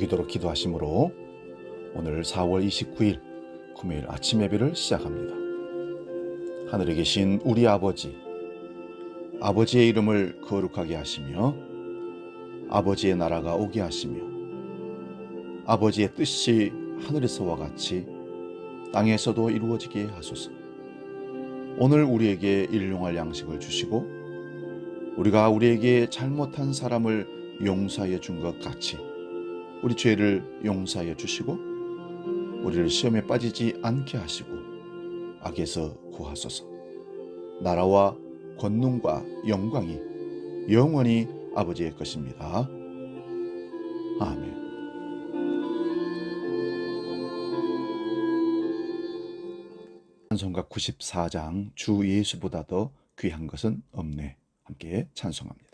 기도로 기도하심으로 오늘 4월 29일 금요일 아침 예배를 시작합니다. 하늘에 계신 우리 아버지의 이름을 거룩하게 하시며 아버지의 나라가 오게 하시며 아버지의 뜻이 하늘에서와 같이 땅에서도 이루어지게 하소서. 오늘 우리에게 일용할 양식을 주시고 우리가 우리에게 잘못한 사람을 용서하여 준 것 같이 우리 죄를 용서하여 주시고 우리를 시험에 빠지지 않게 하시고 악에서 구하소서. 나라와 권능과 영광이 영원히 아버지의 것입니다. 아멘. 찬송가 94장 주 예수보다 더 귀한 것은 없네. 함께 찬송합니다.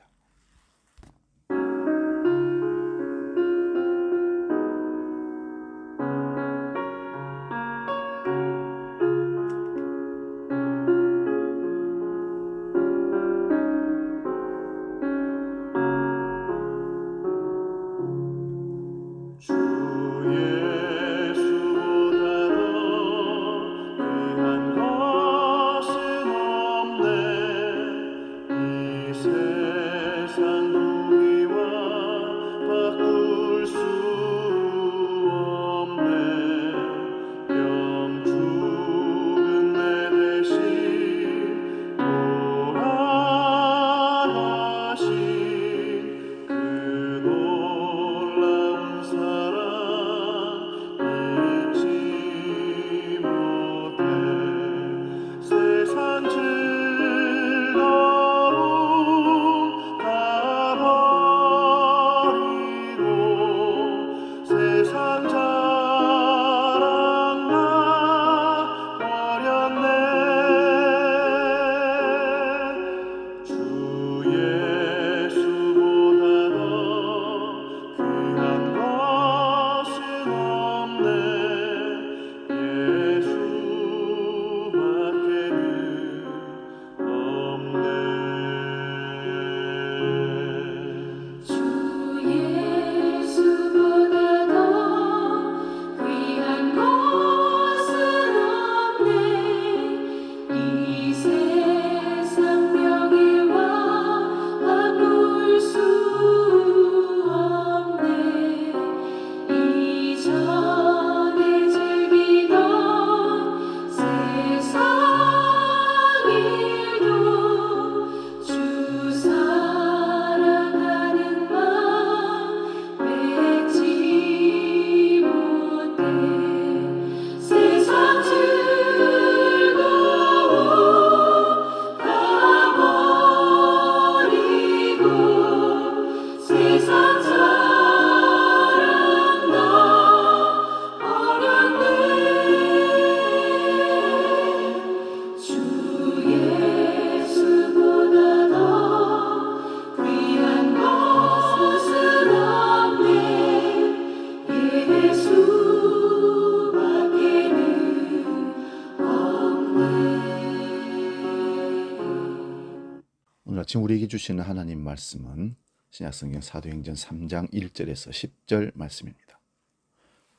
오늘 아침 우리에게 주시는 하나님 말씀은 신약성경 사도행전 3장 1절에서 10절 말씀입니다.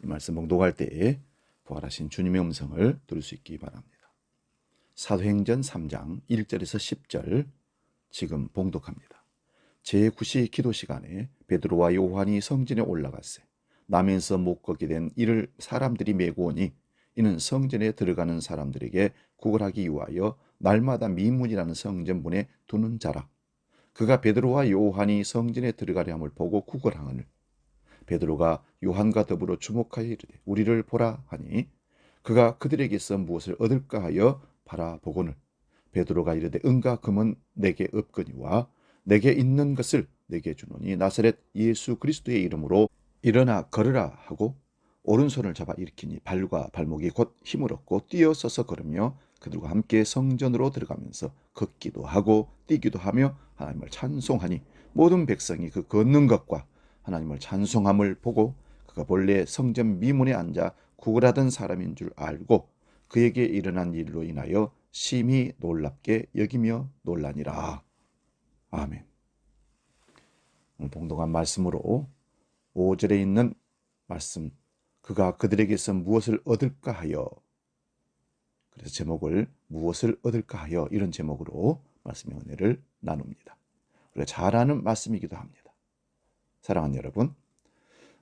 이 말씀 봉독할 때에 부활하신 주님의 음성을 들을 수 있기 바랍니다. 사도행전 3장 1절에서 10절 지금 봉독합니다. 제9시 기도 시간에 베드로와 요한이 성전에 올라갔세. 남에서 못 걷게 된 이를 사람들이 메고 오니 이는 성전에 들어가는 사람들에게 구걸하기 위하여 날마다 미문이라는 성전문에 두는 자라. 그가 베드로와 요한이 성전에 들어가려 함을 보고 구걸하거늘 베드로가 요한과 더불어 주목하여 이르되 우리를 보라 하니 그가 그들에게서 무엇을 얻을까 하여 바라보거늘 베드로가 이르되 은과 금은 내게 없거니와 내게 있는 것을 내게 주노니 나사렛 예수 그리스도의 이름으로 일어나 걸으라 하고 오른손을 잡아 일으키니 발과 발목이 곧 힘을 얻고 뛰어서서 걸으며 그들과 함께 성전으로 들어가면서 걷기도 하고 뛰기도 하며 하나님을 찬송하니 모든 백성이 그 걷는 것과 하나님을 찬송함을 보고 그가 본래 성전 미문에 앉아 구걸하던 사람인 줄 알고 그에게 일어난 일로 인하여 심히 놀랍게 여기며 놀라니라. 아멘. 오늘 봉독한 말씀으로 5절에 있는 말씀, 그가 그들에게서 무엇을 얻을까 하여, 그래서 제목을 무엇을 얻을까 하여 이런 제목으로 말씀의 은혜를 나눕니다. 우리가 잘 아는 말씀이기도 합니다. 사랑하는 여러분,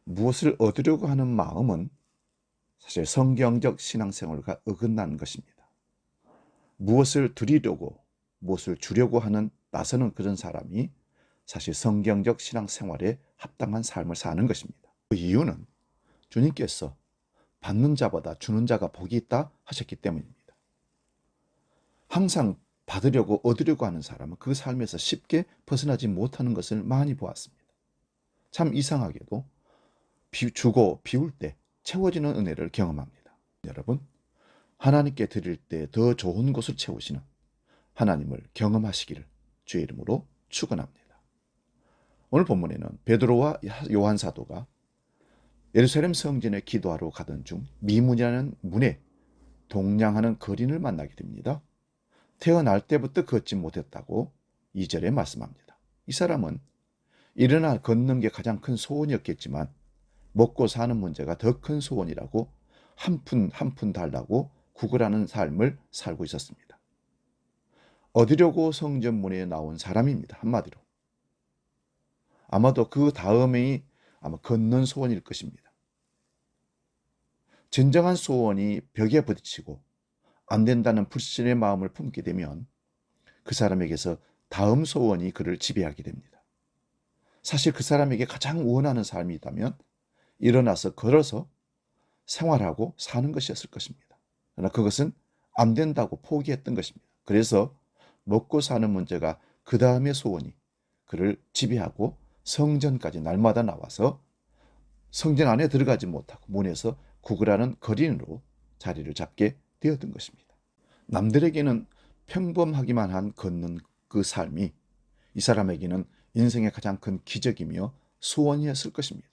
무엇을 얻으려고 하는 마음은 사실 성경적 신앙생활과 어긋난 것입니다. 무엇을 드리려고, 무엇을 주려고 하는 나서는 그런 사람이 사실 성경적 신앙생활에 합당한 삶을 사는 것입니다. 그 이유는 주님께서 받는 자보다 주는 자가 복이 있다 하셨기 때문입니다. 항상 받으려고 얻으려고 하는 사람은 그 삶에서 쉽게 벗어나지 못하는 것을 많이 보았습니다. 참 이상하게도 주고 비울 때 채워지는 은혜를 경험합니다. 여러분, 하나님께 드릴 때 더 좋은 곳을 채우시는 하나님을 경험하시기를 주의 이름으로 축원합니다. 오늘 본문에는 베드로와 요한 사도가 예루살렘 성전에 기도하러 가던 중 미문이라는 문에 동냥하는 거린을 만나게 됩니다. 태어날 때부터 걷지 못했다고 2절에 말씀합니다. 이 사람은 일어나 걷는 게 가장 큰 소원이었겠지만 먹고 사는 문제가 더 큰 소원이라고 한 푼 달라고 구걸하는 삶을 살고 있었습니다. 얻으려고 성전문에 나온 사람입니다. 한마디로. 아마도 그 다음이 아마 걷는 소원일 것입니다. 진정한 소원이 벽에 부딪히고 안 된다는 불신의 마음을 품게 되면 그 사람에게서 다음 소원이 그를 지배하게 됩니다. 사실 그 사람에게 가장 원하는 삶이 있다면 일어나서 걸어서 생활하고 사는 것이었을 것입니다. 그러나 그것은 안 된다고 포기했던 것입니다. 그래서 먹고 사는 문제가 그 다음의 소원이 그를 지배하고 성전까지 날마다 나와서 성전 안에 들어가지 못하고 문에서 구걸하는 거린으로 자리를 잡게 되었던 것입니다. 남들에게는 평범하기만 한 걷는 그 삶이 이 사람에게는 인생의 가장 큰 기적이며 소원이었을 것입니다.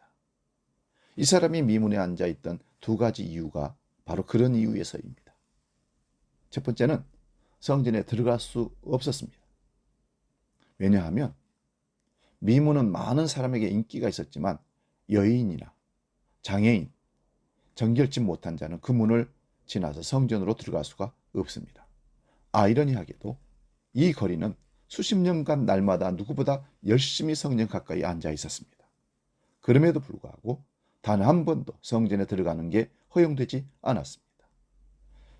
이 사람이 미문에 앉아있던 두 가지 이유가 바로 그런 이유에서입니다. 첫 번째는 성전에 들어갈 수 없었습니다. 왜냐하면 미문은 많은 사람에게 인기가 있었지만 여인이나 장애인, 정결집 못한 자는 그 문을 지나서 성전으로 들어갈 수가 없습니다. 아이러니하게도 이 거리는 수십 년간 날마다 누구보다 열심히 성전 가까이 앉아 있었습니다. 그럼에도 불구하고 단 한 번도 성전에 들어가는 게 허용되지 않았습니다.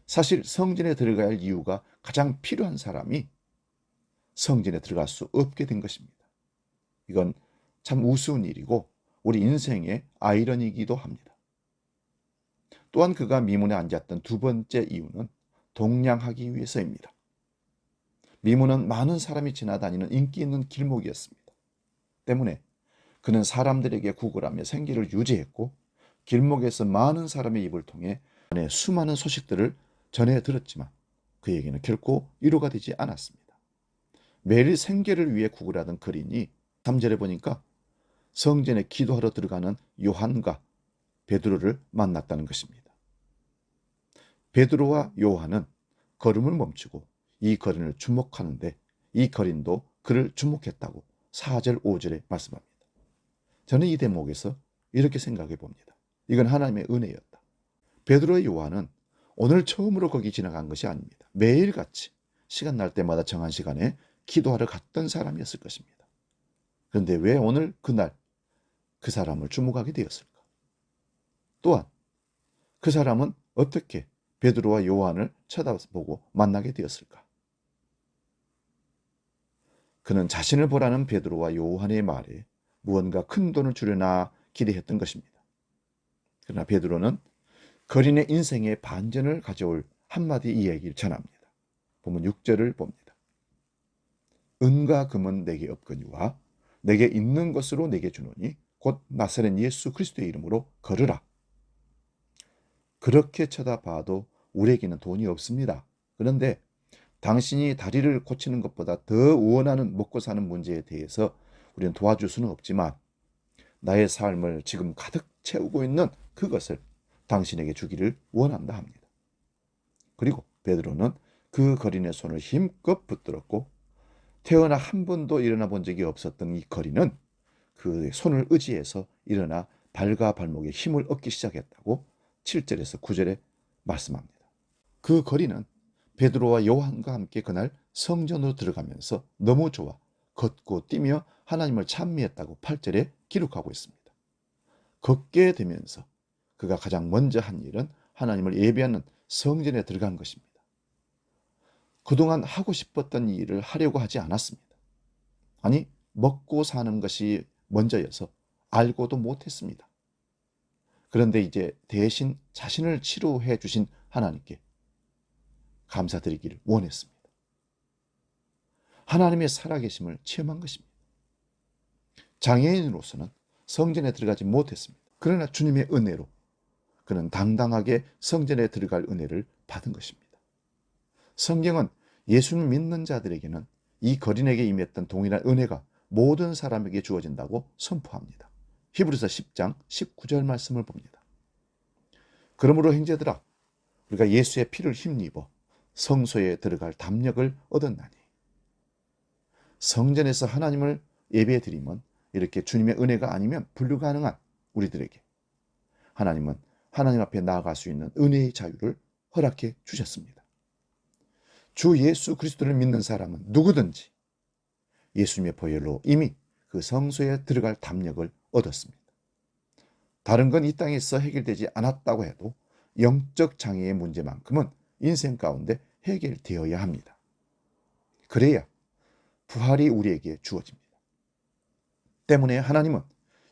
사실 성전에 들어가야 할 이유가 가장 필요한 사람이 성전에 들어갈 수 없게 된 것입니다. 이건 참 우스운 일이고 우리 인생의 아이러니이기도 합니다. 또한 그가 미문에 앉았던 두 번째 이유는 동냥하기 위해서입니다. 미문은 많은 사람이 지나다니는 인기 있는 길목이었습니다. 때문에 그는 사람들에게 구걸하며 생계를 유지했고 길목에서 많은 사람의 입을 통해 수많은 소식들을 전해 들었지만 그에게는 결코 위로가 되지 않았습니다. 매일 생계를 위해 구걸하던 거린이 3절에 보니까 성전에 기도하러 들어가는 요한과 베드로를 만났다는 것입니다. 베드로와 요한은 걸음을 멈추고 이 거린을 주목하는데 이 거린도 그를 주목했다고 4절 5절에 말씀합니다. 저는 이 대목에서 이렇게 생각해 봅니다. 이건 하나님의 은혜였다. 베드로와 요한은 오늘 처음으로 거기 지나간 것이 아닙니다. 매일같이 시간 날 때마다 정한 시간에 기도하러 갔던 사람이었을 것입니다. 그런데 왜 오늘 그날 그 사람을 주목하게 되었을까? 또한 그 사람은 어떻게 베드로와 요한을 쳐다보고 만나게 되었을까? 그는 자신을 보라는 베드로와 요한의 말에 무언가 큰 돈을 주려나 기대했던 것입니다. 그러나 베드로는 거린의 인생에 반전을 가져올 한마디 이야기를 전합니다. 보면 6절을 봅니다. 은과 금은 내게 없거니와 내게 있는 것으로 내게 주노니 곧 나사렛 예수 그리스도의 이름으로 걸으라. 그렇게 쳐다봐도 우리에게는 돈이 없습니다. 그런데 당신이 다리를 고치는 것보다 더 원하는 먹고 사는 문제에 대해서 우리는 도와줄 수는 없지만 나의 삶을 지금 가득 채우고 있는 그것을 당신에게 주기를 원한다 합니다. 그리고 베드로는 그 거린의 손을 힘껏 붙들었고 태어나 한 번도 일어나 본 적이 없었던 이 거린은 그 손을 의지해서 일어나 발과 발목에 힘을 얻기 시작했다고 7절에서 9절에 말씀합니다. 그 거리는 베드로와 요한과 함께 그날 성전으로 들어가면서 너무 좋아 걷고 뛰며 하나님을 찬미했다고 8절에 기록하고 있습니다. 걷게 되면서 그가 가장 먼저 한 일은 하나님을 예배하는 성전에 들어간 것입니다. 그동안 하고 싶었던 일을 하려고 하지 않았습니다. 아니, 먹고 사는 것이 먼저여서 알고도 못했습니다. 그런데 이제 대신 자신을 치료해 주신 하나님께 감사드리기를 원했습니다. 하나님의 살아계심을 체험한 것입니다. 장애인으로서는 성전에 들어가지 못했습니다. 그러나 주님의 은혜로 그는 당당하게 성전에 들어갈 은혜를 받은 것입니다. 성경은 예수를 믿는 자들에게는 이 거린에게 임했던 동일한 은혜가 모든 사람에게 주어진다고 선포합니다. 히브리서 10장 19절 말씀을 봅니다. 그러므로 형제들아, 우리가 예수의 피를 힘입어 성소에 들어갈 담력을 얻었나니. 성전에서 하나님을 예배해 드리면 이렇게 주님의 은혜가 아니면 불가능한 우리들에게 하나님은 하나님 앞에 나아갈 수 있는 은혜의 자유를 허락해 주셨습니다. 주 예수 그리스도를 믿는 사람은 누구든지 예수님의 보혈로 이미 그 성소에 들어갈 담력을 얻었습니다. 다른 건 이 땅에서 해결되지 않았다고 해도 영적 장애의 문제만큼은 인생 가운데 해결되어야 합니다. 그래야 부활이 우리에게 주어집니다. 때문에 하나님은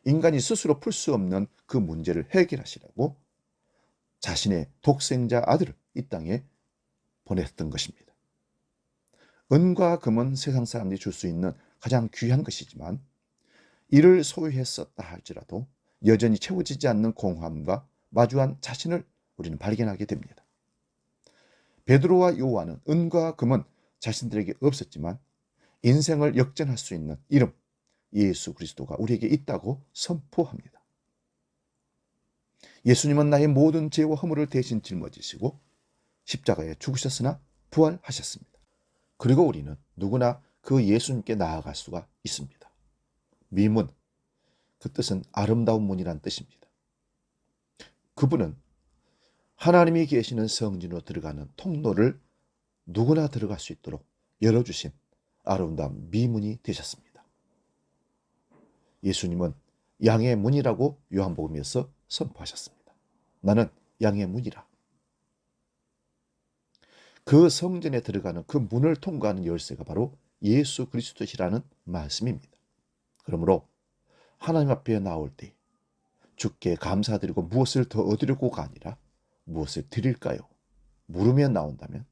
인간이 스스로 풀 수 없는 그 문제를 해결하시라고 자신의 독생자 아들을 이 땅에 보냈던 것입니다. 은과 금은 세상 사람들이 줄 수 있는 가장 귀한 것이지만 이를 소유했었다 할지라도 여전히 채워지지 않는 공허함과 마주한 자신을 우리는 발견하게 됩니다. 베드로와 요한은 은과 금은 자신들에게 없었지만 인생을 역전할 수 있는 이름 예수 그리스도가 우리에게 있다고 선포합니다. 예수님은 나의 모든 죄와 허물을 대신 짊어지시고 십자가에 죽으셨으나 부활하셨습니다. 그리고 우리는 누구나 그 예수님께 나아갈 수가 있습니다. 미문, 그 뜻은 아름다운 문이란 뜻입니다. 그분은 하나님이 계시는 성전으로 들어가는 통로를 누구나 들어갈 수 있도록 열어주신 아름다운 미문이 되셨습니다. 예수님은 양의 문이라고 요한복음에서 선포하셨습니다. 나는 양의 문이라. 그 성전에 들어가는 그 문을 통과하는 열쇠가 바로 예수 그리스도시라는 말씀입니다. 그러므로 하나님 앞에 나올 때 주께 감사드리고 무엇을 더 얻으려고가 아니라 무엇을 드릴까요? 물으며 나온다면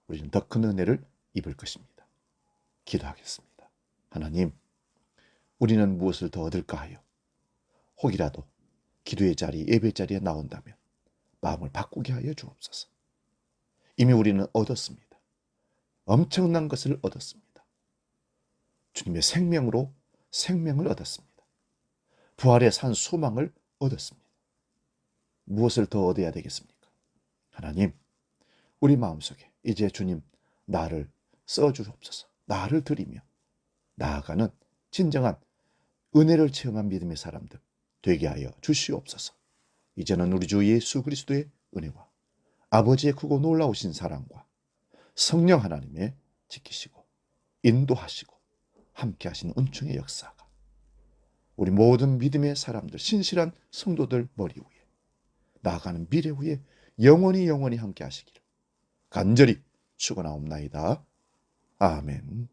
우리는 더 큰 은혜를 입을 것입니다. 기도하겠습니다. 하나님, 우리는 무엇을 더 얻을까 하여 혹이라도 기도의 자리, 예배 자리에 나온다면 마음을 바꾸게 하여 주옵소서. 이미 우리는 얻었습니다. 엄청난 것을 얻었습니다. 주님의 생명으로 생명을 얻었습니다. 부활의 산 소망을 얻었습니다. 무엇을 더 얻어야 되겠습니까? 하나님, 우리 마음속에 이제 주님 나를 써주옵소서. 나를 드리며 나아가는 진정한 은혜를 체험한 믿음의 사람들 되게 하여 주시옵소서. 이제는 우리 주 예수 그리스도의 은혜와 아버지의 크고 놀라우신 사랑과 성령 하나님의 지키시고 인도하시고 함께 하시는 은총의 역사가 우리 모든 믿음의 사람들, 신실한 성도들 머리 위에 나아가는 미래 위에 영원히 함께 하시기를 간절히 축원하옵나이다. 아멘.